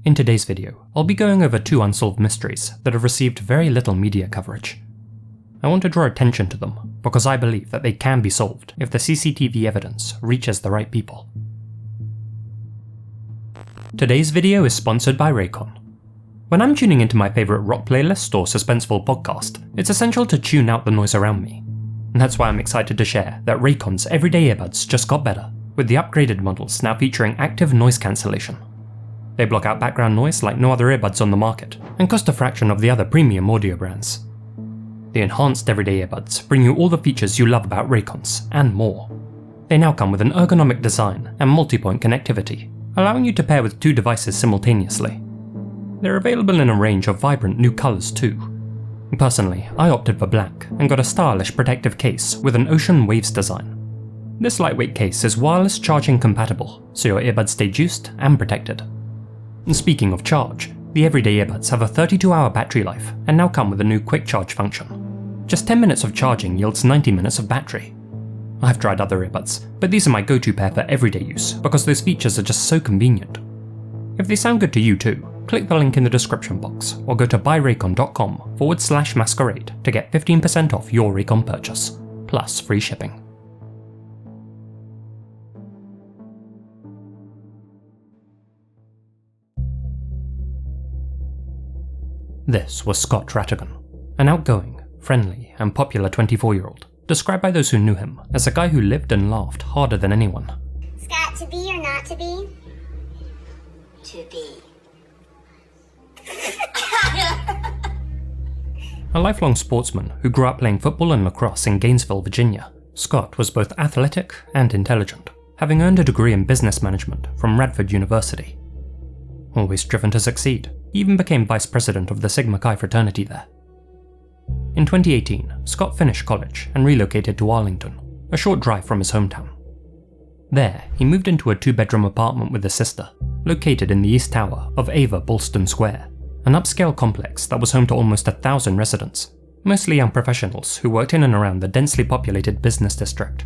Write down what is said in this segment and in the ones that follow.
In today's video, I'll be going over 2 unsolved mysteries that have received very little media coverage. I want to draw attention to them because I believe that they can be solved if the CCTV evidence reaches the right people. Today's video is sponsored by Raycon. When I'm tuning into my favourite rock playlist or suspenseful podcast, it's essential to tune out the noise around me. And that's why I'm excited to share that Raycon's everyday earbuds just got better, with the upgraded models now featuring active noise cancellation. They block out background noise like no other earbuds on the market, and cost a fraction of the other premium audio brands. The enhanced everyday earbuds bring you all the features you love about Raycons, and more. They now come with an ergonomic design and multi-point connectivity, allowing you to pair with 2 devices simultaneously. They're available in a range of vibrant new colours too. Personally, I opted for black and got a stylish protective case with an ocean waves design. This lightweight case is wireless charging compatible, so your earbuds stay juiced and protected. Speaking of charge, the everyday earbuds have a 32-hour battery life and now come with a new quick charge function. Just 10 minutes of charging yields 90 minutes of battery. I've tried other earbuds, but these are my go-to pair for everyday use because those features are just so convenient. If they sound good to you too, click the link in the description box or go to buyraycon.com/masquerade to get 15% off your Raycon purchase, plus free shipping. This was Scott Ratigan, an outgoing, friendly, and popular 24-year-old, described by those who knew him as a guy who lived and laughed harder than anyone. Scott, to be or not to be? To be. A lifelong sportsman who grew up playing football and lacrosse in Gainesville, Virginia, Scott was both athletic and intelligent, having earned a degree in business management from Radford University. Always driven to succeed, he even became vice president of the Sigma Chi fraternity there. In 2018, Scott finished college and relocated to Arlington, a short drive from his hometown. There, he moved into a 2-bedroom apartment with his sister, located in the East Tower of Ava Bolston Square, an upscale complex that was home to almost 1,000 residents, mostly young professionals who worked in and around the densely populated business district.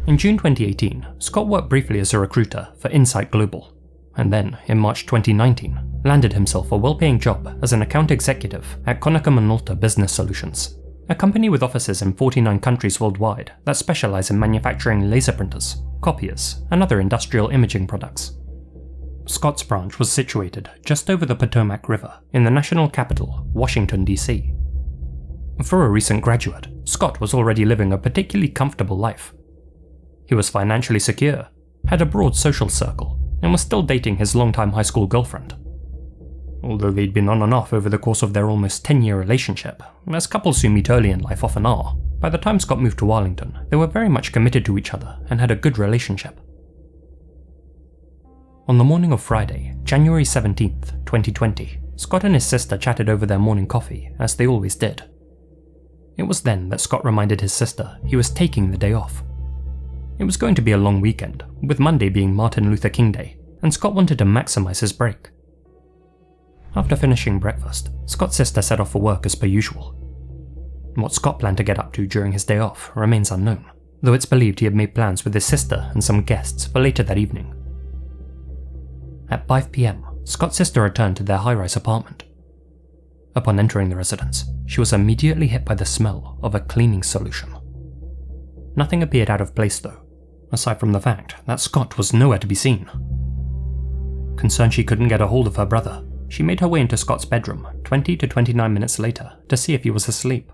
In June 2018, Scott worked briefly as a recruiter for Insight Global, and then, in March 2019, landed himself a well-paying job as an account executive at Konica Minolta Business Solutions, a company with offices in 49 countries worldwide that specialize in manufacturing laser printers, copiers, and other industrial imaging products. Scott's branch was situated just over the Potomac River in the national capital, Washington, D.C. For a recent graduate, Scott was already living a particularly comfortable life. He was financially secure, had a broad social circle, and was still dating his longtime high school girlfriend. Although they'd been on and off over the course of their almost 10-year relationship, as couples who meet early in life often are, by the time Scott moved to Arlington, they were very much committed to each other and had a good relationship. On the morning of Friday, January 17th, 2020, Scott and his sister chatted over their morning coffee, as they always did. It was then that Scott reminded his sister he was taking the day off. It was going to be a long weekend, with Monday being Martin Luther King Day, and Scott wanted to maximize his break. After finishing breakfast, Scott's sister set off for work as per usual. What Scott planned to get up to during his day off remains unknown, though it's believed he had made plans with his sister and some guests for later that evening. At 5 p.m, Scott's sister returned to their high-rise apartment. Upon entering the residence, she was immediately hit by the smell of a cleaning solution. Nothing appeared out of place though, aside from the fact that Scott was nowhere to be seen. Concerned she couldn't get a hold of her brother, she made her way into Scott's bedroom 20 to 29 minutes later to see if he was asleep.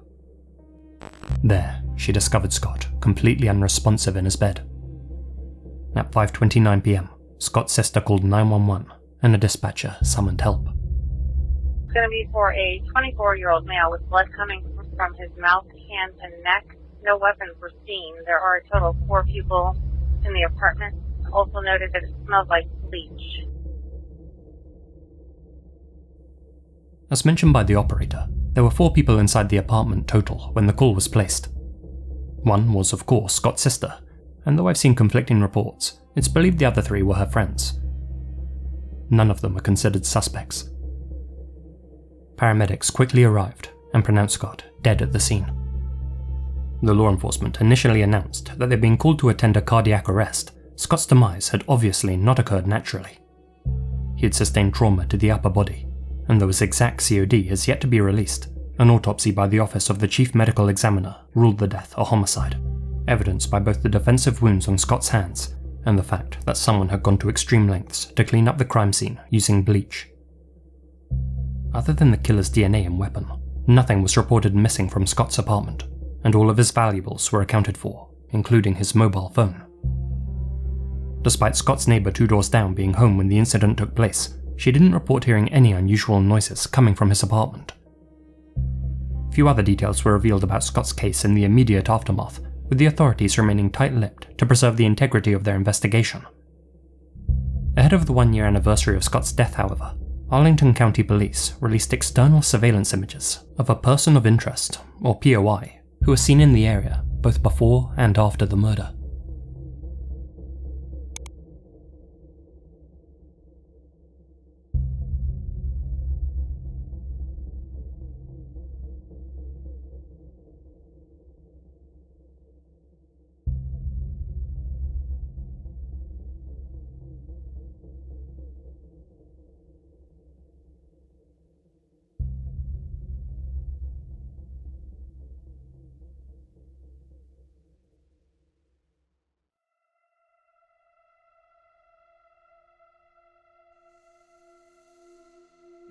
There, she discovered Scott completely unresponsive in his bed. At 5:29 p.m, Scott's sister called 911 and a dispatcher summoned help. It's going to be for a 24-year-old male with blood coming from his mouth, hands, and neck. No weapons were seen. There are a total of 4 people in the apartment. Also noted that it smells like bleach. As mentioned by the operator, there were 4 people inside the apartment total when the call was placed. One was, of course, Scott's sister, and though I've seen conflicting reports, it's believed the other 3 were her friends. None of them are considered suspects. Paramedics quickly arrived and pronounced Scott dead at the scene. The law enforcement initially announced that they'd been called to attend a cardiac arrest. Scott's demise had obviously not occurred naturally. he had sustained trauma to the upper body, and though his exact COD has yet to be released, an autopsy by the Office of the Chief Medical Examiner ruled the death a homicide, evidenced by both the defensive wounds on Scott's hands and the fact that someone had gone to extreme lengths to clean up the crime scene using bleach. Other than the killer's DNA and weapon, nothing was reported missing from Scott's apartment, and all of his valuables were accounted for, including his mobile phone. Despite Scott's neighbour 2 doors down being home when the incident took place, she didn't report hearing any unusual noises coming from his apartment. Few other details were revealed about Scott's case in the immediate aftermath, with the authorities remaining tight-lipped to preserve the integrity of their investigation. Ahead of the 1-year anniversary of Scott's death, however, Arlington County Police released external surveillance images of a person of interest, or POI, who was seen in the area both before and after the murder.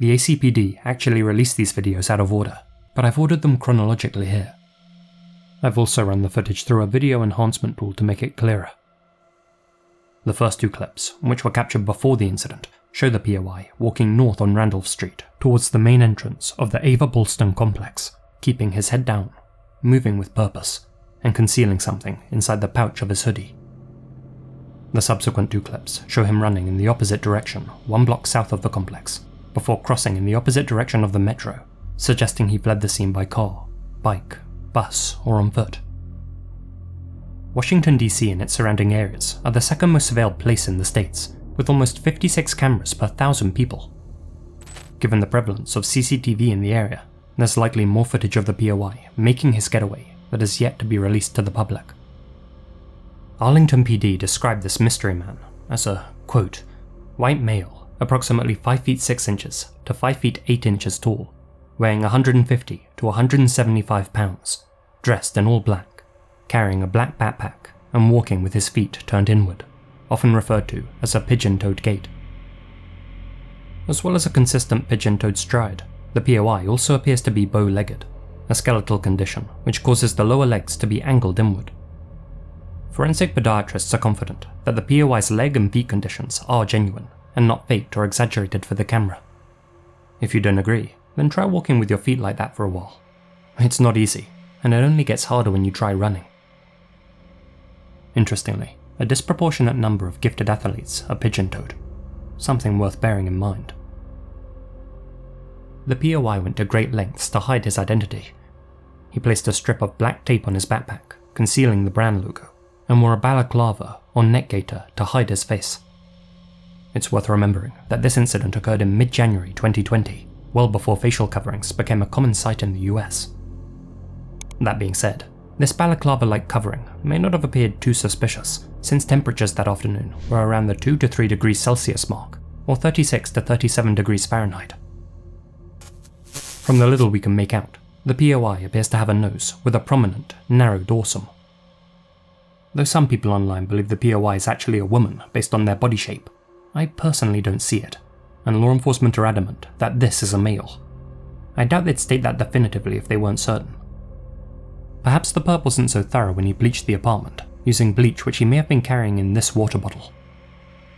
The ACPD actually released these videos out of order, but I've ordered them chronologically here. I've also run the footage through a video enhancement tool to make it clearer. The first 2 clips, which were captured before the incident, show the POI walking north on Randolph Street towards the main entrance of the Ava Bolston complex, keeping his head down, moving with purpose, and concealing something inside the pouch of his hoodie. The subsequent 2 clips show him running in the opposite direction 1 block south of the complex, before crossing in the opposite direction of the metro, suggesting he fled the scene by car, bike, bus, or on foot. Washington DC and its surrounding areas are the second most surveilled place in the States, with almost 56 cameras per 1,000 people. Given the prevalence of CCTV in the area, there's likely more footage of the POI making his getaway that is yet to be released to the public. Arlington PD described this mystery man as a, quote, white male, approximately 5 feet 6 inches to 5 feet 8 inches tall, weighing 150 to 175 pounds, dressed in all black, carrying a black backpack and walking with his feet turned inward, often referred to as a pigeon-toed gait. As well as a consistent pigeon-toed stride, the POI also appears to be bow-legged, a skeletal condition which causes the lower legs to be angled inward. Forensic podiatrists are confident that the POI's leg and feet conditions are genuine, and not faked or exaggerated for the camera. If you don't agree, then try walking with your feet like that for a while. It's not easy, and it only gets harder when you try running. Interestingly, a disproportionate number of gifted athletes are pigeon-toed, something worth bearing in mind. The POI went to great lengths to hide his identity. He placed a strip of black tape on his backpack, concealing the brand logo, and wore a balaclava or neck gaiter to hide his face. It's worth remembering that this incident occurred in mid-January 2020, well before facial coverings became a common sight in the US. That being said, this balaclava-like covering may not have appeared too suspicious, since temperatures that afternoon were around the 2 to 3 degrees Celsius mark, or 36 to 37 degrees Fahrenheit. From the little we can make out, the POI appears to have a nose with a prominent, narrow dorsum. Though some people online believe the POI is actually a woman based on their body shape, I personally don't see it, and law enforcement are adamant that this is a male. I doubt they'd state that definitively if they weren't certain. Perhaps the perp wasn't so thorough when he bleached the apartment, using bleach which he may have been carrying in this water bottle.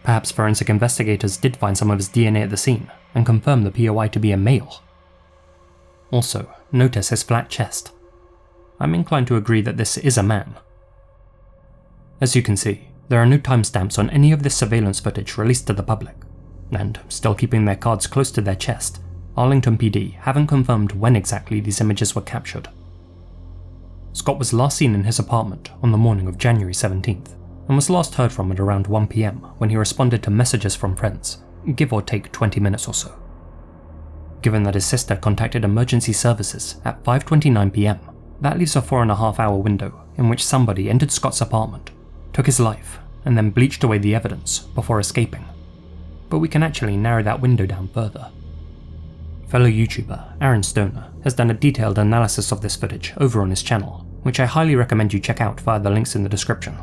Perhaps forensic investigators did find some of his DNA at the scene, and confirm the POI to be a male. Also, notice his flat chest. I'm inclined to agree that this is a man. As you can see, there are no timestamps on any of this surveillance footage released to the public, and, still keeping their cards close to their chest, Arlington PD haven't confirmed when exactly these images were captured. Scott was last seen in his apartment on the morning of January 17th, and was last heard from at around 1 PM when he responded to messages from friends, give or take 20 minutes or so. Given that his sister contacted emergency services at 5:29 PM, that leaves a 4.5-hour window in which somebody entered Scott's apartment, took his life, and then bleached away the evidence before escaping. but we can actually narrow that window down further. Fellow YouTuber Aaron Stoner has done a detailed analysis of this footage over on his channel, which I highly recommend you check out via the links in the description.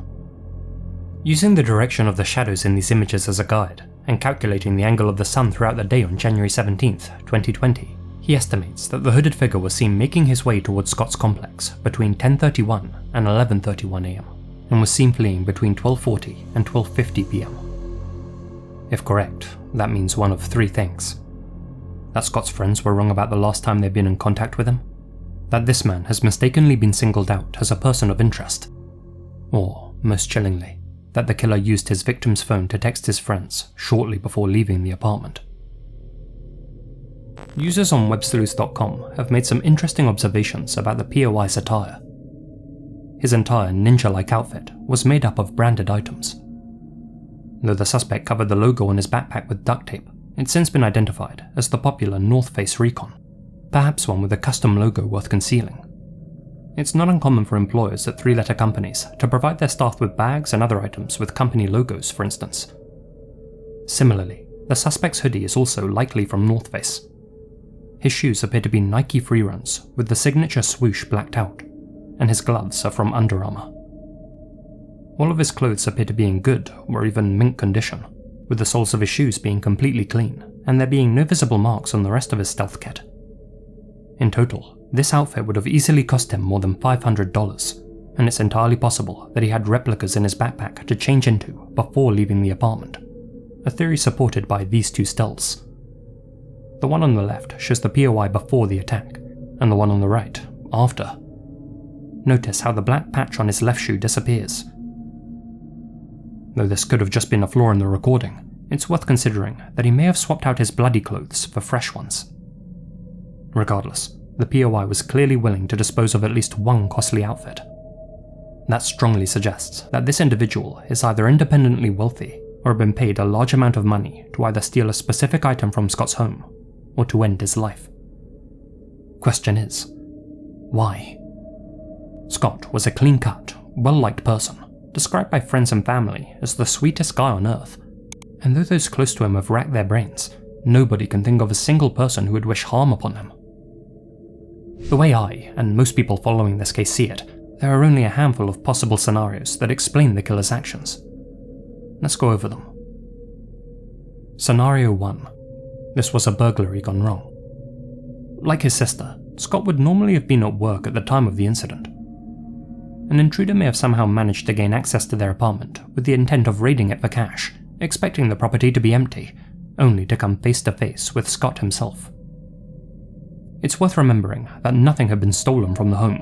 Using the direction of the shadows in these images as a guide, and calculating the angle of the sun throughout the day on January 17th, 2020, he estimates that the hooded figure was seen making his way towards Scott's complex between 10:31 and 11:31 am, and was seen fleeing between 12:40 and 12:50 pm. If correct, that means one of three things. That Scott's friends were wrong about the last time they've been in contact with him, that this man has mistakenly been singled out as a person of interest, or, most chillingly, that the killer used his victim's phone to text his friends shortly before leaving the apartment. Users on websleuths.com have made some interesting observations about the POI's attire. His entire ninja-like outfit was made up of branded items. Though the suspect covered the logo on his backpack with duct tape, it's since been identified as the popular North Face Recon, perhaps one with a custom logo worth concealing. It's not uncommon for employers at three-letter companies to provide their staff with bags and other items with company logos, for instance. Similarly, the suspect's hoodie is also likely from North Face. His shoes appear to be Nike Freeruns with the signature swoosh blacked out, and his gloves are from Under Armour. All of his clothes appear to be in good or even mint condition, with the soles of his shoes being completely clean and there being no visible marks on the rest of his stealth kit. In total, this outfit would have easily cost him more than $500, and it's entirely possible that he had replicas in his backpack to change into before leaving the apartment, a theory supported by these two stills. The one on the left shows the POI before the attack, and the one on the right after. Notice how the black patch on his left shoe disappears. Though this could have just been a flaw in the recording, it's worth considering that he may have swapped out his bloody clothes for fresh ones. Regardless, the POI was clearly willing to dispose of at least one costly outfit. That strongly suggests that this individual is either independently wealthy or been paid a large amount of money to either steal a specific item from Scott's home or to end his life. Question is, why? Scott was a clean-cut, well-liked person, described by friends and family as the sweetest guy on earth, and though those close to him have racked their brains, nobody can think of a single person who would wish harm upon him. The way I, and most people following this case see it, there are only a handful of possible scenarios that explain the killer's actions. Let's go over them. Scenario 1. This was a burglary gone wrong. Like his sister, Scott would normally have been at work at the time of the incident. An intruder may have somehow managed to gain access to their apartment with the intent of raiding it for cash, expecting the property to be empty, only to come face to face with Scott himself. It's worth remembering that nothing had been stolen from the home,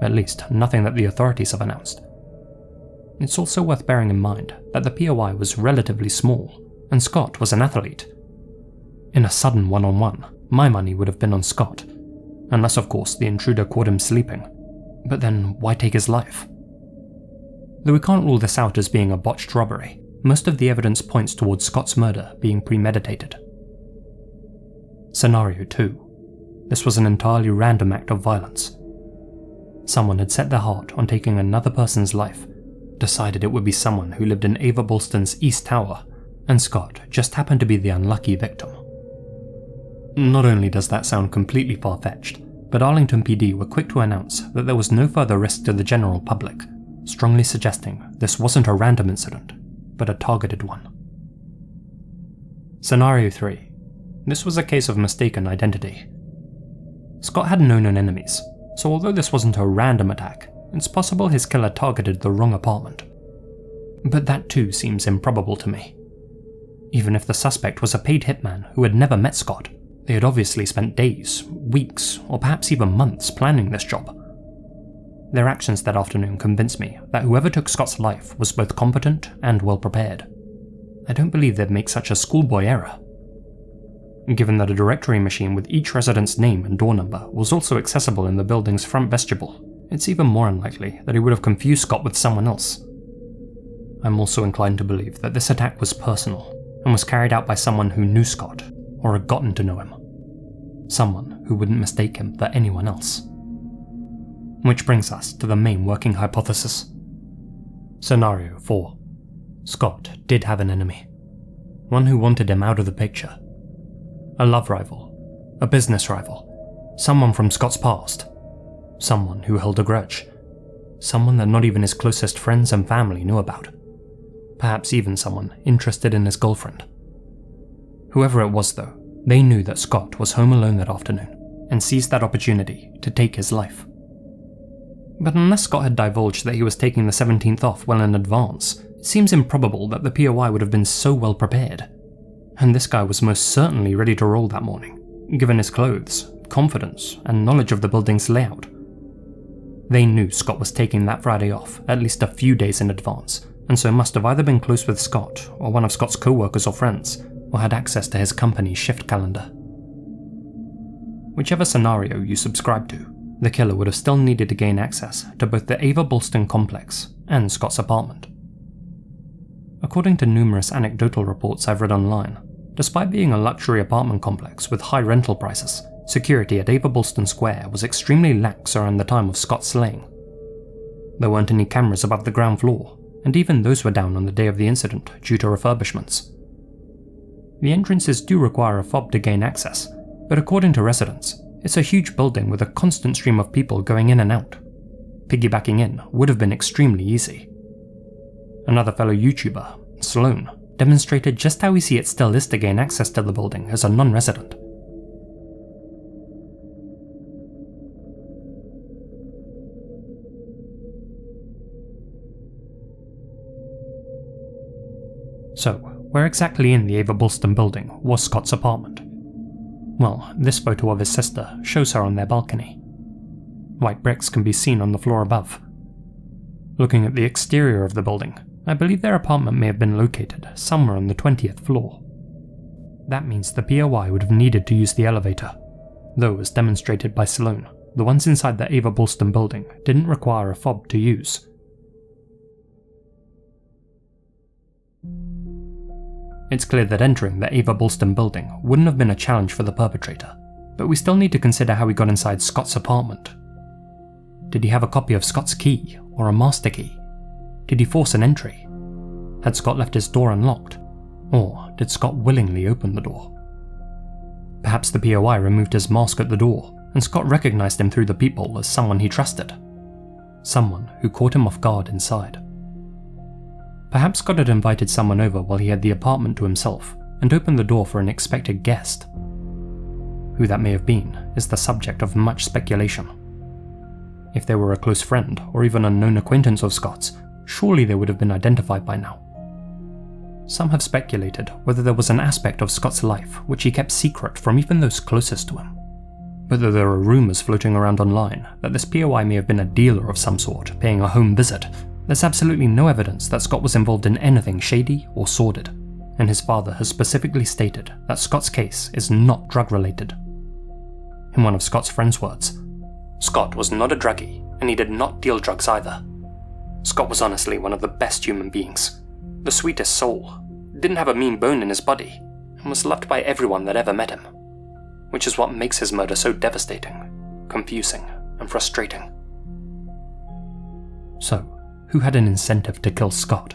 at least nothing that the authorities have announced. It's also worth bearing in mind that the POI was relatively small, and Scott was an athlete. In a sudden one-on-one, my money would have been on Scott, unless of course the intruder caught him sleeping. But then why take his life? Though we can't rule this out as being a botched robbery, most of the evidence points towards Scott's murder being premeditated. Scenario 2. This was an entirely random act of violence. Someone had set their heart on taking another person's life, decided it would be someone who lived in Ava Bolston's East Tower, and Scott just happened to be the unlucky victim. Not only does that sound completely far-fetched, but Arlington PD were quick to announce that there was no further risk to the general public, strongly suggesting this wasn't a random incident, but a targeted one. Scenario 3. This was a case of mistaken identity. Scott had no known enemies, so although this wasn't a random attack, it's possible his killer targeted the wrong apartment. But that too seems improbable to me. Even if the suspect was a paid hitman who had never met Scott, they had obviously spent days, weeks, or perhaps even months planning this job. Their actions that afternoon convinced me that whoever took Scott's life was both competent and well prepared. I don't believe they'd make such a schoolboy error. Given that a directory machine with each resident's name and door number was also accessible in the building's front vestibule, it's even more unlikely that he would have confused Scott with someone else. I'm also inclined to believe that this attack was personal and was carried out by someone who knew Scott, or had gotten to know him. Someone who wouldn't mistake him for anyone else. Which brings us to the main working hypothesis. Scenario 4. Scott did have an enemy. one who wanted him out of the picture. A love rival, a business rival, someone from Scott's past, someone who held a grudge, someone that not even his closest friends and family knew about, perhaps even someone interested in his girlfriend. Whoever it was though, they knew that Scott was home alone that afternoon and seized that opportunity to take his life. But unless Scott had divulged that he was taking the 17th off well in advance, it seems improbable that the POI would have been so well prepared. And this guy was most certainly ready to roll that morning, given his clothes, confidence, and knowledge of the building's layout. They knew Scott was taking that Friday off at least a few days in advance, and so must have either been close with Scott or one of Scott's co-workers or friends, or had access to his company's shift calendar. Whichever scenario you subscribe to, the killer would have still needed to gain access to both the Ava Bulston complex and Scott's apartment. According to numerous anecdotal reports I've read online, despite being a luxury apartment complex with high rental prices, security at Ava Bulston Square was extremely lax around the time of Scott's slaying. There weren't any cameras above the ground floor, and even those were down on the day of the incident due to refurbishments. The entrances do require a fob to gain access, but according to residents, it's a huge building with a constant stream of people going in and out. Piggybacking in would have been extremely easy. Another fellow YouTuber, Sloan, demonstrated just how easy it still is to gain access to the building as a non-resident. So, where exactly in the Ava Bulston building was Scott's apartment? Well, this photo of his sister shows her on their balcony. White bricks can be seen on the floor above. Looking at the exterior of the building, I believe their apartment may have been located somewhere on the 20th floor. That means the POI would have needed to use the elevator, though as demonstrated by Sloan, the ones inside the Ava Bulston building didn't require a fob to use. It's clear that entering the Ava Bulston building wouldn't have been a challenge for the perpetrator, but we still need to consider how he got inside Scott's apartment. Did he have a copy of Scott's key, or a master key? Did he force an entry? Had Scott left his door unlocked? Or did Scott willingly open the door? Perhaps the POI removed his mask at the door, and Scott recognized him through the peephole as someone he trusted. Someone who caught him off guard inside. Perhaps Scott had invited someone over while he had the apartment to himself, and opened the door for an expected guest. Who that may have been is the subject of much speculation. If they were a close friend, or even a known acquaintance of Scott's, surely they would have been identified by now. Some have speculated whether there was an aspect of Scott's life which he kept secret from even those closest to him. But though there are rumours floating around online that this POI may have been a dealer of some sort paying a home visit, there's absolutely no evidence that Scott was involved in anything shady or sordid, and his father has specifically stated that Scott's case is not drug-related. In one of Scott's friends' words, Scott was not a druggie, and he did not deal drugs either. Scott was honestly one of the best human beings, the sweetest soul, didn't have a mean bone in his body, and was loved by everyone that ever met him, which is what makes his murder so devastating, confusing, and frustrating. So, who had an incentive to kill Scott?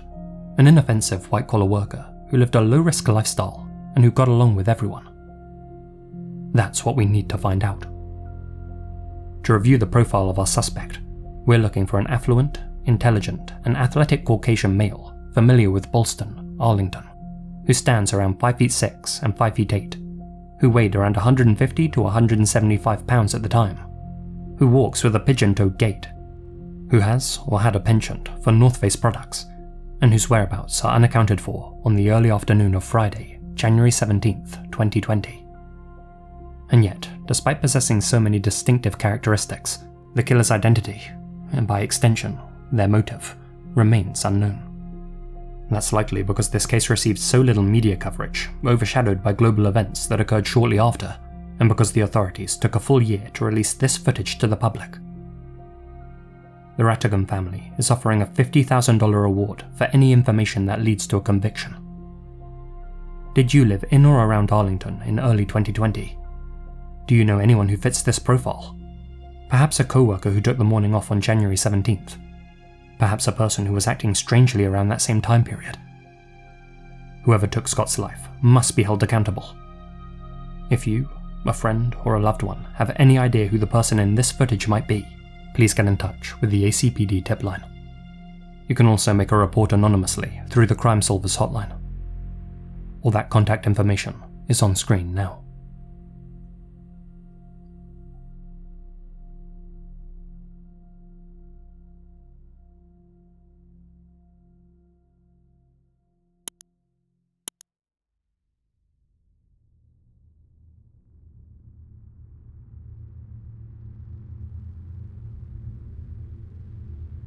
An inoffensive white-collar worker who lived a low-risk lifestyle and who got along with everyone. That's what we need to find out. To review the profile of our suspect, we're looking for an affluent, intelligent, and athletic Caucasian male familiar with Bulston, Arlington, who stands around 5'6" and 5'8", who weighed around 150 to 175 pounds at the time, who walks with a pigeon-toed gait, who has or had a penchant for North Face products, and whose whereabouts are unaccounted for on the early afternoon of Friday, January 17th, 2020. And yet, despite possessing so many distinctive characteristics, the killer's identity, and by extension, their motive, remains unknown. That's likely because this case received so little media coverage, overshadowed by global events that occurred shortly after, and because the authorities took a full year to release this footage to the public. The Ratigan family is offering a $50,000 reward for any information that leads to a conviction. Did you live in or around Arlington in early 2020? Do you know anyone who fits this profile? Perhaps a co-worker who took the morning off on January 17th. Perhaps a person who was acting strangely around that same time period. Whoever took Scott's life must be held accountable. If you, a friend, or a loved one have any idea who the person in this footage might be, please get in touch with the ACPD tip line. You can also make a report anonymously through the Crime Solvers hotline. All that contact information is on screen now.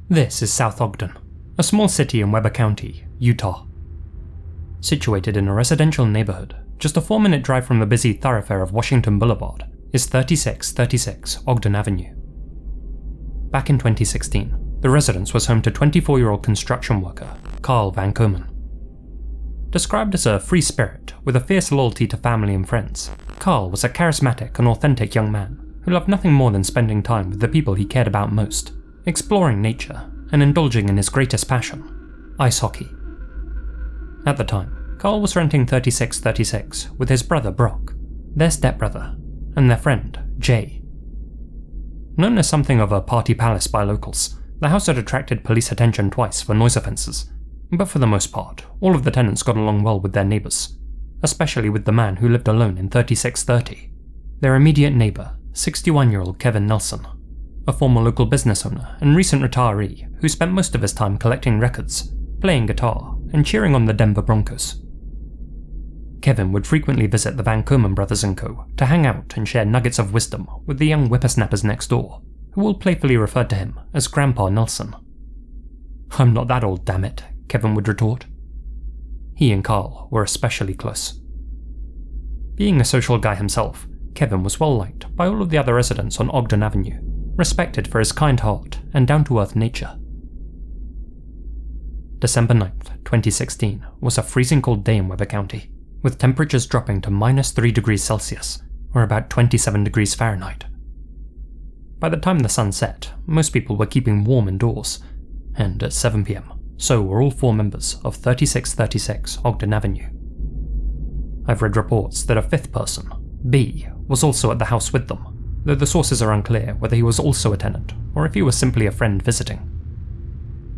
This is South Ogden, a small city in Weber County, Utah. Situated in a residential neighborhood, just a 4-minute drive from the busy thoroughfare of Washington Boulevard, is 3636 Ogden Avenue. Back in 2016, the residence was home to 24-year-old construction worker Cyle Van Komen. Described as a free spirit with a fierce loyalty to family and friends, Cyle was a charismatic and authentic young man who loved nothing more than spending time with the people he cared about most, exploring nature and indulging in his greatest passion, ice hockey. At the time, Cyle was renting 3636 with his brother Brock, their stepbrother, and their friend Jay. Known as something of a party palace by locals, the house had attracted police attention twice for noise offences, but for the most part, all of the tenants got along well with their neighbours, especially with the man who lived alone in 3630, their immediate neighbour, 61-year-old Kevin Nelson, a former local business owner and recent retiree who spent most of his time collecting records, playing guitar, and cheering on the Denver Broncos. Kevin would frequently visit the Van Komen brothers and co. to hang out and share nuggets of wisdom with the young whippersnappers next door, who all playfully referred to him as Grandpa Nelson. "I'm not that old, damn it," Kevin would retort. He and Cyle were especially close. Being a social guy himself, Kevin was well liked by all of the other residents on Ogden Avenue, respected for his kind heart and down-to-earth nature. December 9th, 2016 was a freezing cold day in Weber County, with temperatures dropping to -3 degrees Celsius, or about 27 degrees Fahrenheit. By the time the sun set, most people were keeping warm indoors, and at 7 PM, so were all 4 members of 3636 Ogden Avenue. I've read reports that a 5th person, B, was also at the house with them, though the sources are unclear whether he was also a tenant or if he was simply a friend visiting.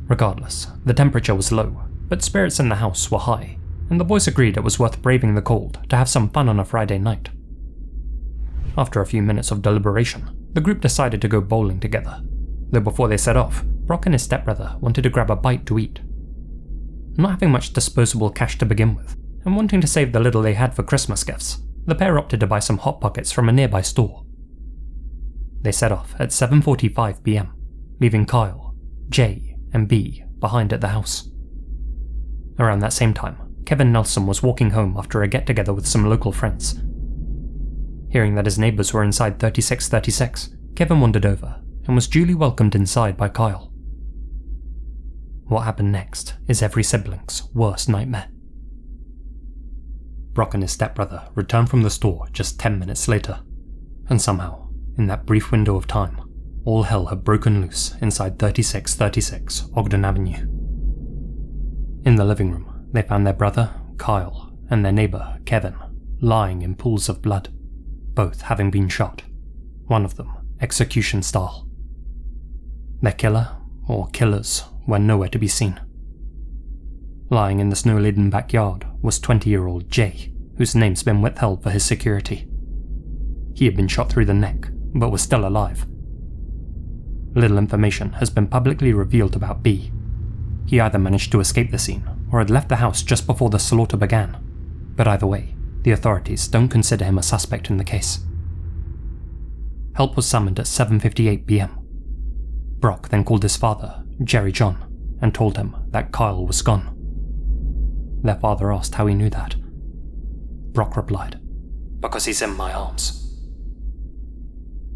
Regardless, the temperature was low, but spirits in the house were high, and the boys agreed it was worth braving the cold to have some fun on a Friday night. After a few minutes of deliberation, the group decided to go bowling together, though before they set off, Brock and his stepbrother wanted to grab a bite to eat. Not having much disposable cash to begin with, and wanting to save the little they had for Christmas gifts, the pair opted to buy some Hot Pockets from a nearby store. They set off at 7:45 PM, leaving Cyle, Jay, and B behind at the house. Around that same time, Kevin Nelson was walking home after a get-together with some local friends. Hearing that his neighbours were inside 3636, Kevin wandered over and was duly welcomed inside by Cyle. What happened next is every sibling's worst nightmare. Brock and his stepbrother returned from the store just 10 minutes later, and somehow, in that brief window of time, all hell had broken loose inside 3636 Ogden Avenue. In the living room, they found their brother, Cyle, and their neighbour, Kevin, lying in pools of blood, both having been shot, one of them execution style. Their killer, or killers, were nowhere to be seen. Lying in the snow-laden backyard was 20-year-old Jay, whose name's been withheld for his security. He had been shot through the neck, but was still alive. Little information has been publicly revealed about B. He either managed to escape the scene or had left the house just before the slaughter began, but either way, the authorities don't consider him a suspect in the case. Help was summoned at 7:58 PM. Brock then called his father, Jerry John, and told him that Cyle was gone. Their father asked how he knew that. Brock replied, "Because he's in my arms."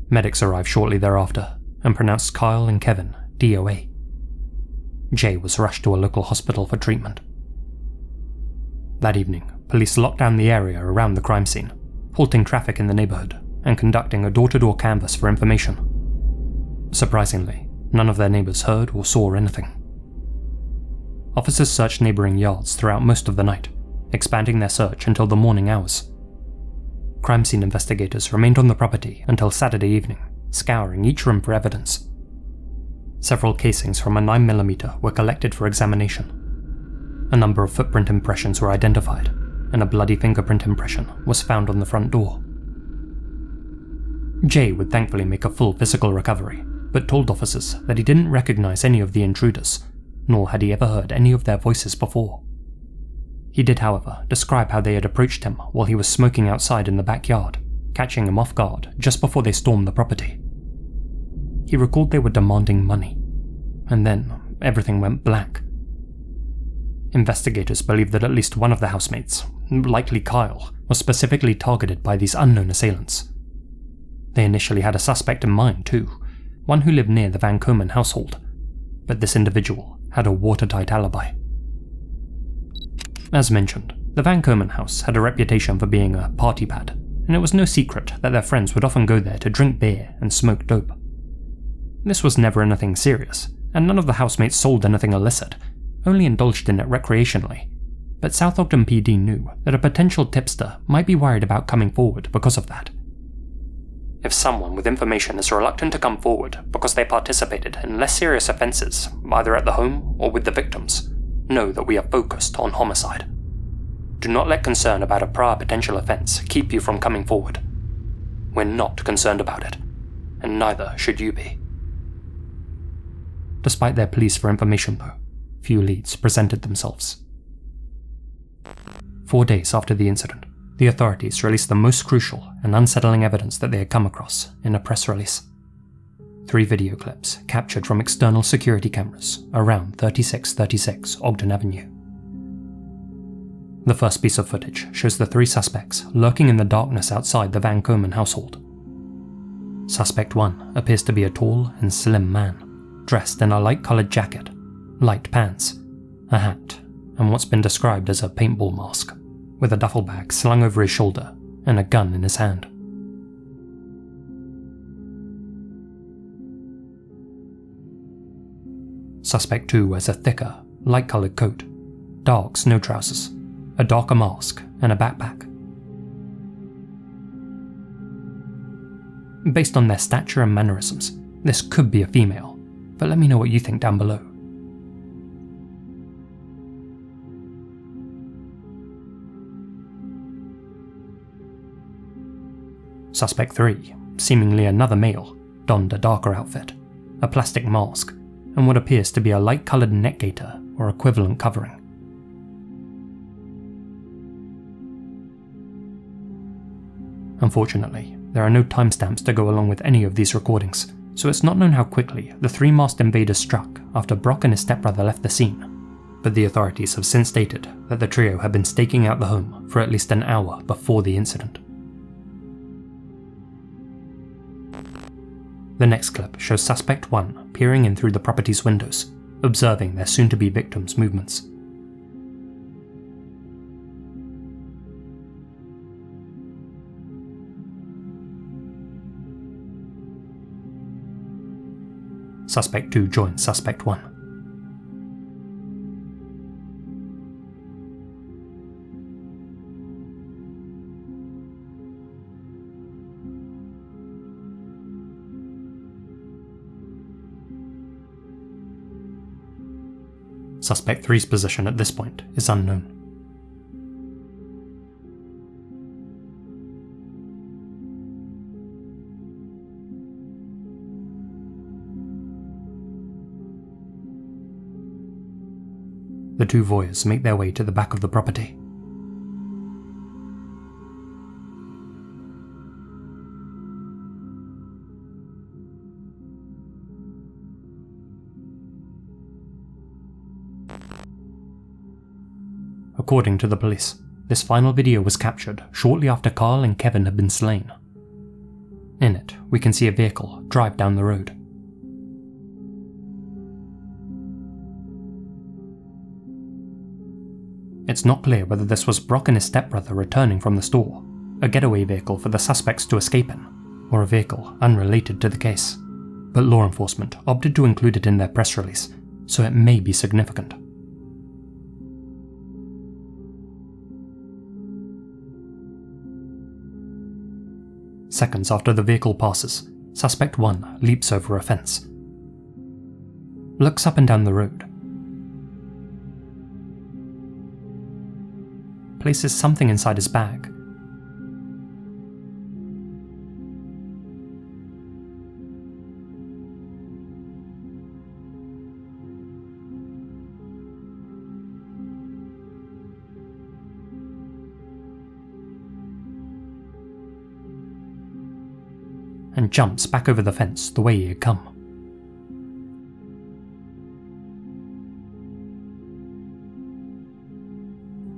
Medics arrived shortly thereafter and pronounced Cyle and Kevin DOA. Jay was rushed to a local hospital for treatment. That evening, police locked down the area around the crime scene, halting traffic in the neighborhood and conducting a door-to-door canvass for information. Surprisingly, none of their neighbors heard or saw anything. Officers searched neighboring yards throughout most of the night, expanding their search until the morning hours. Crime scene investigators remained on the property until Saturday evening, scouring each room for evidence. Several casings from a 9mm were collected for examination. A number of footprint impressions were identified, and a bloody fingerprint impression was found on the front door. Jay would thankfully make a full physical recovery, but told officers that he didn't recognize any of the intruders, nor had he ever heard any of their voices before. He did, however, describe how they had approached him while he was smoking outside in the backyard, catching him off guard just before they stormed the property. He recalled they were demanding money, and then everything went black. Investigators believe that at least one of the housemates, likely Cyle, was specifically targeted by these unknown assailants. They initially had a suspect in mind too, one who lived near the Van Komen household, but this individual had a watertight alibi. As mentioned, the Van Komen house had a reputation for being a party pad, and it was no secret that their friends would often go there to drink beer and smoke dope. This was never anything serious, and none of the housemates sold anything illicit, only indulged in it recreationally, but South Ogden PD knew that a potential tipster might be worried about coming forward because of that. If someone with information is reluctant to come forward because they participated in less serious offences, either at the home or with the victims, know that we are focused on homicide. Do not let concern about a prior potential offence keep you from coming forward. We're not concerned about it, and neither should you be. Despite their pleas for information though, few leads presented themselves. 4 days after the incident, the authorities released the most crucial and unsettling evidence that they had come across in a press release. 3 video clips captured from external security cameras around 3636 Ogden Avenue. The first piece of footage shows the 3 suspects lurking in the darkness outside the Van Komen household. Suspect 1 appears to be a tall and slim man, dressed in a light-coloured jacket, light pants, a hat, and what's been described as a paintball mask, with a duffel bag slung over his shoulder and a gun in his hand. Suspect 2 wears a thicker, light-coloured coat, dark snow trousers, a darker mask, and a backpack. Based on their stature and mannerisms, this could be a female, but let me know what you think down below. Suspect 3, seemingly another male, donned a darker outfit, a plastic mask, and what appears to be a light-coloured neck gaiter or equivalent covering. Unfortunately, there are no timestamps to go along with any of these recordings, so it's not known how quickly the 3 masked invaders struck after Brock and his stepbrother left the scene, but the authorities have since stated that the trio had been staking out the home for at least an hour before the incident. The next clip shows Suspect 1 peering in through the property's windows, observing their soon-to-be victims' movements. Suspect 2 joins Suspect 1. Suspect 3's position at this point is unknown. The 2 voyeurs make their way to the back of the property. According to the police, this final video was captured shortly after Carl and Kevin had been slain. In it, we can see a vehicle drive down the road. It's not clear whether this was Brock and his stepbrother returning from the store, a getaway vehicle for the suspects to escape in, or a vehicle unrelated to the case, but law enforcement opted to include it in their press release, so it may be significant. Seconds after the vehicle passes, Suspect 1 leaps over a fence, looks up and down the road, places something inside his bag, and jumps back over the fence the way he had come.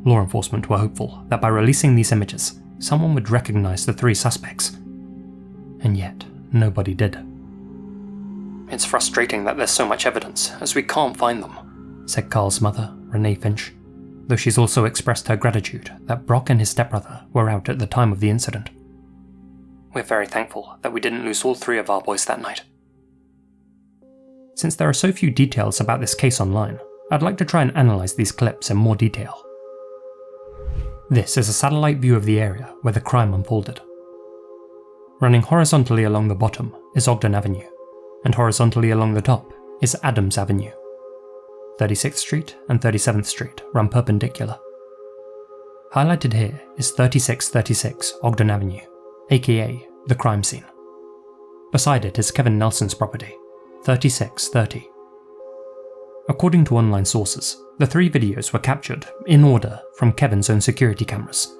Law enforcement were hopeful that by releasing these images, someone would recognise the 3 suspects, and yet nobody did. "It's frustrating that there's so much evidence, as we can't find them," said Carl's mother, Renee Finch, though she's also expressed her gratitude that Brock and his stepbrother were out at the time of the incident. "We're very thankful that we didn't lose all 3 of our boys that night." Since there are so few details about this case online, I'd like to try and analyse these clips in more detail. This is a satellite view of the area where the crime unfolded. Running horizontally along the bottom is Ogden Avenue, and horizontally along the top is Adams Avenue. 36th Street and 37th Street run perpendicular. Highlighted here is 3636 Ogden Avenue, aka the crime scene. Beside it is Kevin Nelson's property, 3630. According to online sources, the 3 videos were captured, in order, from Kevin's own security cameras.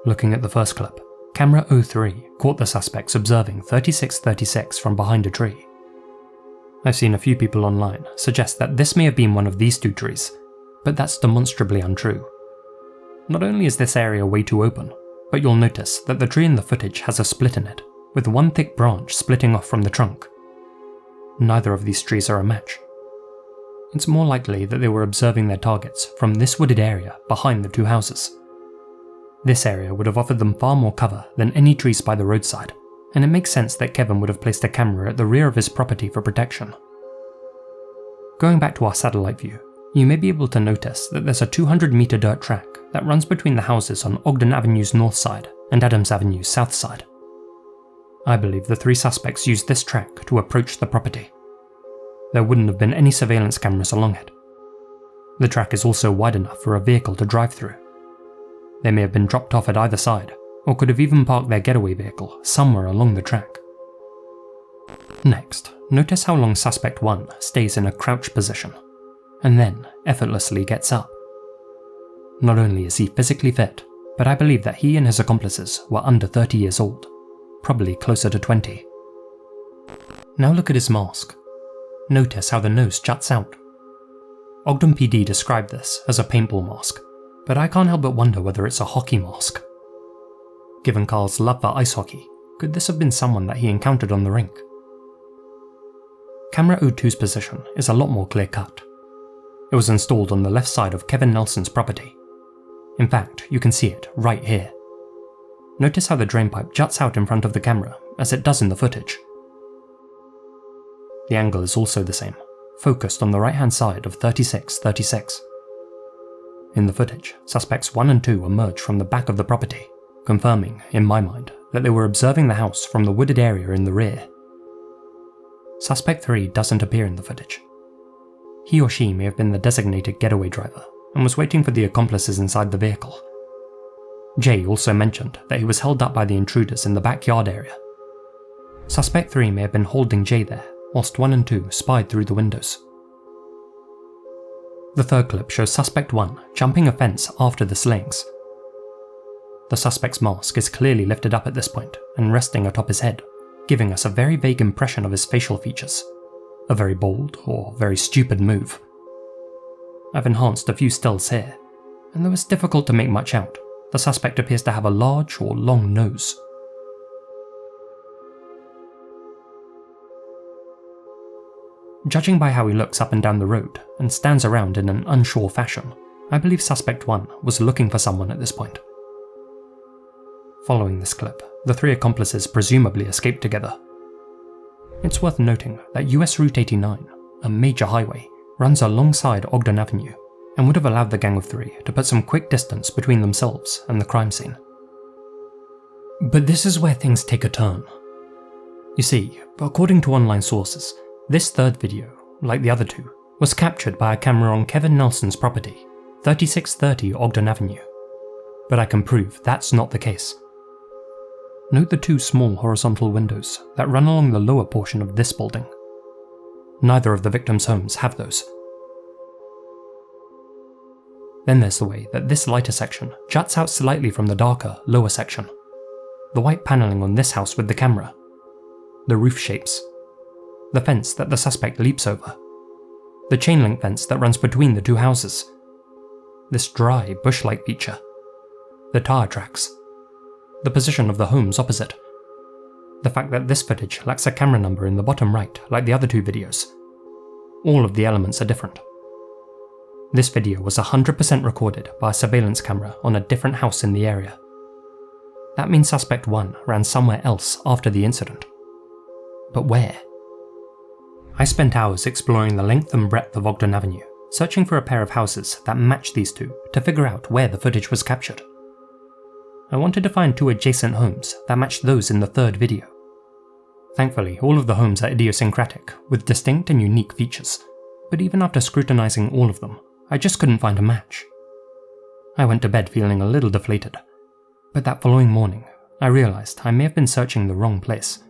Looking at the first clip, camera 03 caught the suspects observing 3636 from behind a tree. I've seen a few people online suggest that this may have been one of these 2 trees, but that's demonstrably untrue. Not only is this area way too open, but you'll notice that the tree in the footage has a split in it, with one thick branch splitting off from the trunk. Neither of these trees are a match. It's more likely that they were observing their targets from this wooded area behind the 2 houses. This area would have offered them far more cover than any trees by the roadside, and it makes sense that Kevin would have placed a camera at the rear of his property for protection. Going back to our satellite view, you may be able to notice that there's a 200-metre dirt track that runs between the houses on Ogden Avenue's north side and Adams Avenue's south side. I believe the 3 suspects used this track to approach the property. There wouldn't have been any surveillance cameras along it. The track is also wide enough for a vehicle to drive through. They may have been dropped off at either side, or could have even parked their getaway vehicle somewhere along the track. Next, notice how long Suspect 1 stays in a crouch position, and then effortlessly gets up. Not only is he physically fit, but I believe that he and his accomplices were under 30 years old, probably closer to 20. Now look at his mask. Notice how the nose juts out. Ogden PD described this as a paintball mask, but I can't help but wonder whether it's a hockey mask. Given Carl's love for ice hockey, could this have been someone that he encountered on the rink? Camera 02's position is a lot more clear-cut. It was installed on the left side of Kevin Nelson's property. In fact, you can see it right here. Notice how the drainpipe juts out in front of the camera, as it does in the footage. The angle is also the same, focused on the right-hand side of 3636. In the footage, suspects 1 and 2 emerge from the back of the property, confirming, in my mind, that they were observing the house from the wooded area in the rear. Suspect 3 doesn't appear in the footage. He or she may have been the designated getaway driver and was waiting for the accomplices inside the vehicle. Jay also mentioned that he was held up by the intruders in the backyard area. Suspect 3 may have been holding Jay there, whilst 1 and 2 spied through the windows. The third clip shows Suspect 1 jumping a fence after the slings. The suspect's mask is clearly lifted up at this point and resting atop his head, giving us a very vague impression of his facial features. A very bold or very stupid move. I've enhanced a few stills here, and though it's difficult to make much out, the suspect appears to have a large or long nose. Judging by how he looks up and down the road and stands around in an unsure fashion, I believe Suspect 1 was looking for someone at this point. Following this clip, the 3 accomplices presumably escaped together. It's worth noting that US Route 89, a major highway, runs alongside Ogden Avenue and would have allowed the gang of 3 to put some quick distance between themselves and the crime scene. But this is where things take a turn. You see, according to online sources, this third video, like the other two, was captured by a camera on Kevin Nelson's property, 3630 Ogden Avenue. But I can prove that's not the case. Note the two small horizontal windows that run along the lower portion of this building. Neither of the victims' homes have those. Then there's the way that this lighter section juts out slightly from the darker, lower section. The white panelling on this house with the camera. The roof shapes. The fence that the suspect leaps over. The chain link fence that runs between the two houses. This dry, bush-like feature. The tire tracks. The position of the homes opposite. The fact that this footage lacks a camera number in the bottom right like the other two videos. All of the elements are different. This video was 100% recorded by a surveillance camera on a different house in the area. That means suspect 1 ran somewhere else after the incident. But where? I spent hours exploring the length and breadth of Ogden Avenue, searching for a pair of houses that match these two to figure out where the footage was captured. I wanted to find two adjacent homes that matched those in the third video. Thankfully, all of the homes are idiosyncratic, with distinct and unique features, but even after scrutinizing all of them, I just couldn't find a match. I went to bed feeling a little deflated, but that following morning, I realized I may have been searching the wrong place.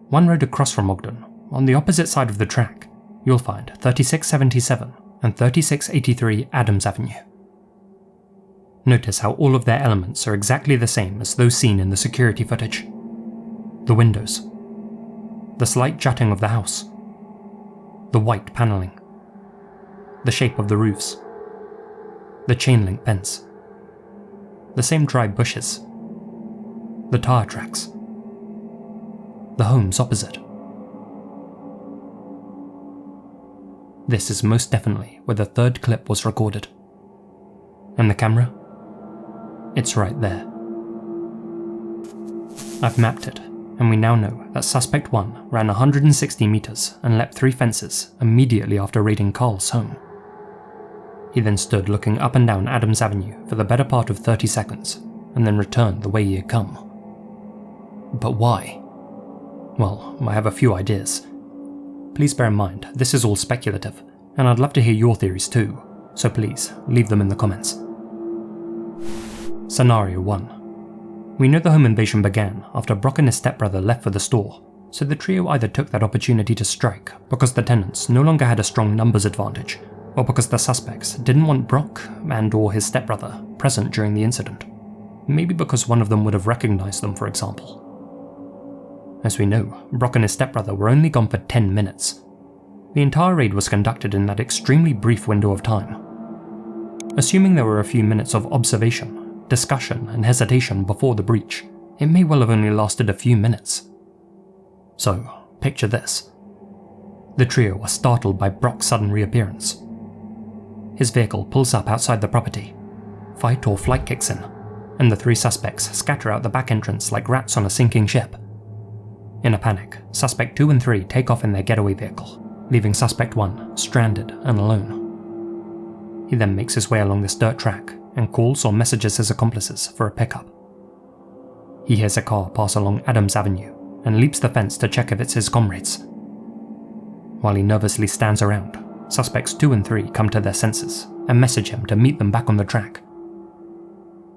One road across from Ogden, on the opposite side of the track, you'll find 3677 and 3683 Adams Avenue. Notice how all of their elements are exactly the same as those seen in the security footage. The windows, the slight jutting of the house, the white panelling, the shape of the roofs, the chain link fence, the same dry bushes, the tire tracks, the homes opposite. This is most definitely where the third clip was recorded. And the camera? It's right there. I've mapped it, and we now know that suspect 1 ran 160 meters and leapt 3 fences immediately after raiding Carl's home. He then stood looking up and down Adams Avenue for the better part of 30 seconds, and then returned the way he had come. But why? Well, I have a few ideas. Please bear in mind, this is all speculative, and I'd love to hear your theories too, so please, leave them in the comments. Scenario 1. We know the home invasion began after Brock and his stepbrother left for the store, so the trio either took that opportunity to strike because the tenants no longer had a strong numbers advantage, or because the suspects didn't want Brock and/or his stepbrother present during the incident. Maybe because one of them would have recognized them, for example. As we know, Brock and his stepbrother were only gone for 10 minutes. The entire raid was conducted in that extremely brief window of time. Assuming there were a few minutes of observation, discussion, and hesitation before the breach, it may well have only lasted a few minutes. So, picture this. The trio are startled by Brock's sudden reappearance. His vehicle pulls up outside the property. Fight or flight kicks in, and the 3 suspects scatter out the back entrance like rats on a sinking ship. In a panic, suspect 2 and 3 take off in their getaway vehicle, leaving suspect 1 stranded and alone. He then makes his way along this dirt track and calls or messages his accomplices for a pickup. He hears a car pass along Adams Avenue and leaps the fence to check if it's his comrades. While he nervously stands around, suspects 2 and 3 come to their senses and message him to meet them back on the track.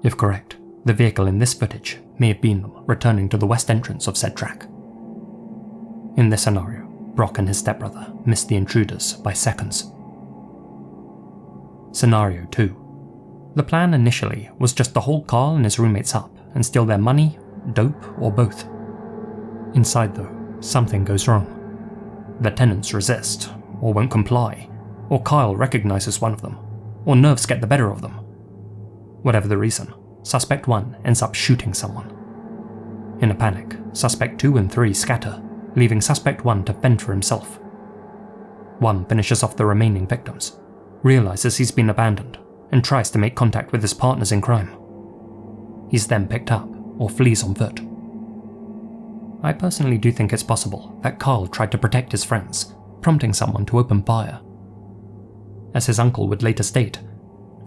If correct, the vehicle in this footage may have been them returning to the west entrance of said track. In this scenario, Brock and his stepbrother missed the intruders by seconds. Scenario 2. The plan initially was just to hold Carl and his roommates up and steal their money, dope, or both. Inside though, something goes wrong. The tenants resist, or won't comply, or Kyle recognizes one of them, or nerves get the better of them. Whatever the reason, suspect 1 ends up shooting someone. In a panic, suspect 2 and 3 scatter, leaving suspect 1 to fend for himself. 1 finishes off the remaining victims, realizes he's been abandoned, and tries to make contact with his partners in crime. He's then picked up, or flees on foot. I personally do think it's possible that Carl tried to protect his friends, prompting someone to open fire. As his uncle would later state,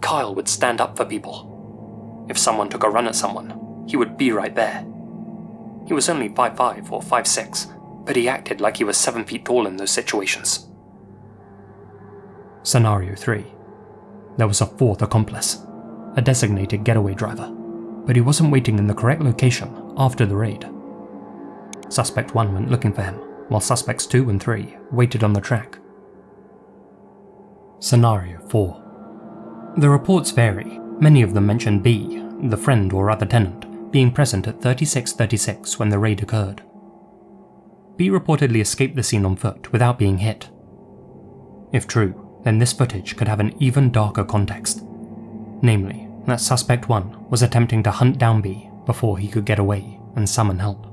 Kyle would stand up for people. If someone took a run at someone, he would be right there. He was only 5'5" or 5'6", but he acted like he was 7 feet tall in those situations. Scenario 3. There was a fourth accomplice, a designated getaway driver, but he wasn't waiting in the correct location after the raid. Suspect 1 went looking for him, while suspects 2 and 3 waited on the track. Scenario 4. The reports vary. Many of them mention B, the friend or other tenant, being present at 3636 when the raid occurred. B reportedly escaped the scene on foot without being hit. If true, then this footage could have an even darker context, namely that suspect 1 was attempting to hunt down B before he could get away and summon help.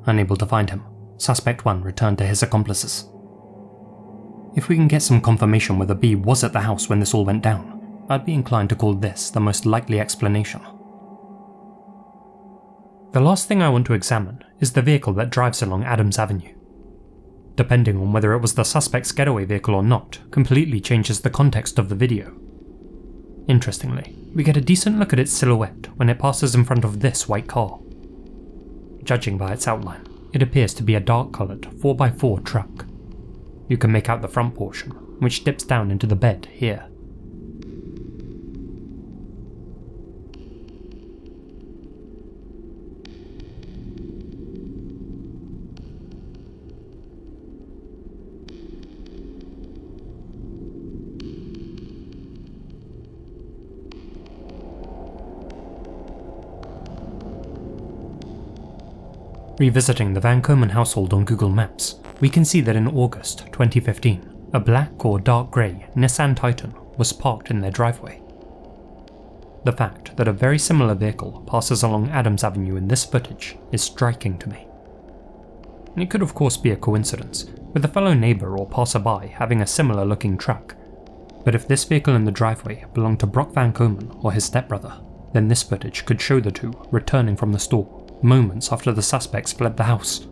Unable to find him, suspect 1 returned to his accomplices. If we can get some confirmation whether B was at the house when this all went down, I'd be inclined to call this the most likely explanation. The last thing I want to examine is the vehicle that drives along Adams Avenue. Depending on whether it was the suspect's getaway vehicle or not, completely changes the context of the video. Interestingly, we get a decent look at its silhouette when it passes in front of this white car. Judging by its outline, it appears to be a dark-coloured 4x4 truck. You can make out the front portion, which dips down into the bed here. Revisiting the Van Komen household on Google Maps, we can see that in August 2015, a black or dark grey Nissan Titan was parked in their driveway. The fact that a very similar vehicle passes along Adams Avenue in this footage is striking to me. It could of course be a coincidence, with a fellow neighbour or passerby having a similar looking truck, but if this vehicle in the driveway belonged to Brock Van Komen or his stepbrother, then this footage could show the two returning from the store moments after the suspects fled the house.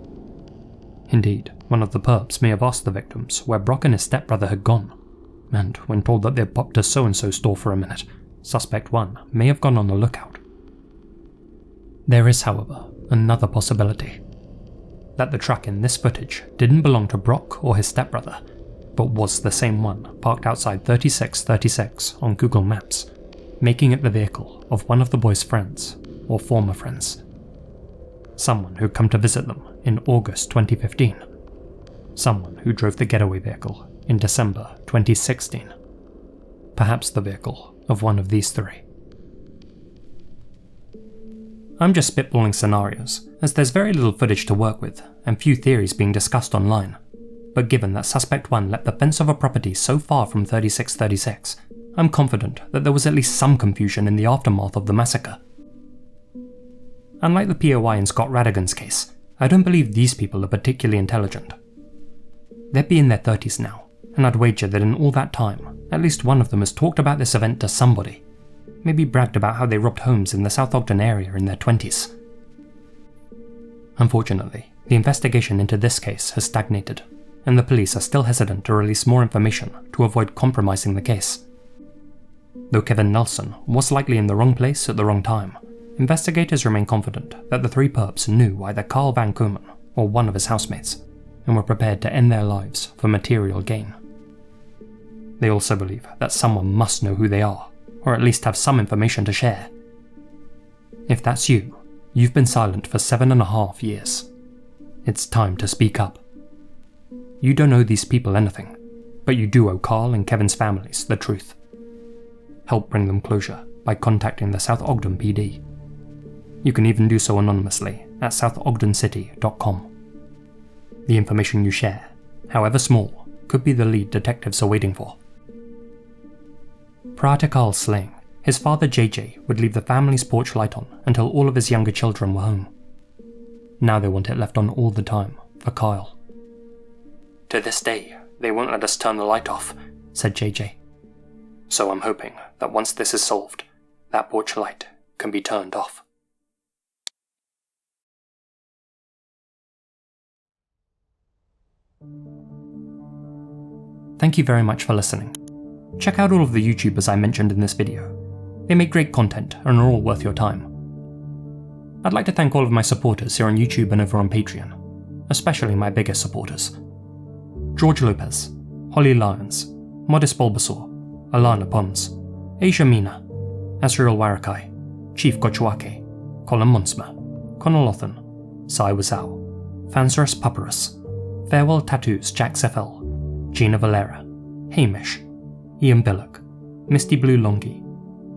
Indeed, one of the perps may have asked the victims where Brock and his stepbrother had gone, and when told that they'd popped to so-and-so store for a minute, suspect 1 may have gone on the lookout. There is, however, another possibility. That the truck in this footage didn't belong to Brock or his stepbrother, but was the same one parked outside 3636 on Google Maps, making it the vehicle of one of the boys' friends, or former friends. Someone who'd come to visit them in August 2015. Someone who drove the getaway vehicle in December 2016. Perhaps the vehicle of one of these three. I'm just spitballing scenarios, as there's very little footage to work with and few theories being discussed online, but given that suspect 1 leapt the fence of a property so far from 3636, I'm confident that there was at least some confusion in the aftermath of the massacre. Unlike the POI in Scott Ratigan's case, I don't believe these people are particularly intelligent. They'd be in their 30s now, and I'd wager that in all that time, at least one of them has talked about this event to somebody, maybe bragged about how they robbed homes in the South Ogden area in their 20s. Unfortunately, the investigation into this case has stagnated, and the police are still hesitant to release more information to avoid compromising the case. Though Kevin Nelson was likely in the wrong place at the wrong time, investigators remain confident that the three perps knew either Carl Van Komen or one of his housemates, and were prepared to end their lives for material gain. They also believe that someone must know who they are, or at least have some information to share. If that's you, you've been silent for 7.5 years. It's time to speak up. You don't owe these people anything, but you do owe Carl and Kevin's families the truth. Help bring them closure by contacting the South Ogden PD. You can even do so anonymously at southogdencity.com. The information you share, however small, could be the lead detectives are waiting for. Prior to Carl's slaying, his father JJ would leave the family's porch light on until all of his younger children were home. Now they want it left on all the time for Kyle. To this day, they won't let us turn the light off, said JJ. So I'm hoping that once this is solved, that porch light can be turned off. Thank you very much for listening. Check out all of the YouTubers I mentioned in this video. They make great content and are all worth your time. I'd like to thank all of my supporters here on YouTube and over on Patreon, especially my biggest supporters. George Lopez, Holly Lyons, ModestBulbasaur, Alana Pons, asiamina, Azrael Warakai, Chief Cochuaque, Colin Monsma, Louthan, Wewzow, FansrusPupperus, Farewelltattoosjaxfl, Gina Valera, Hamish, Biluck, Misty Blue Longi,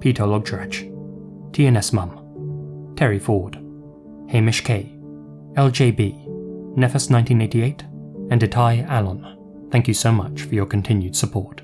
Peter Loggerich, TNS Mum, Terry Ford, Hamish K, LJB, Nefus 1988, and Itai Alon. Thank you so much for your continued support.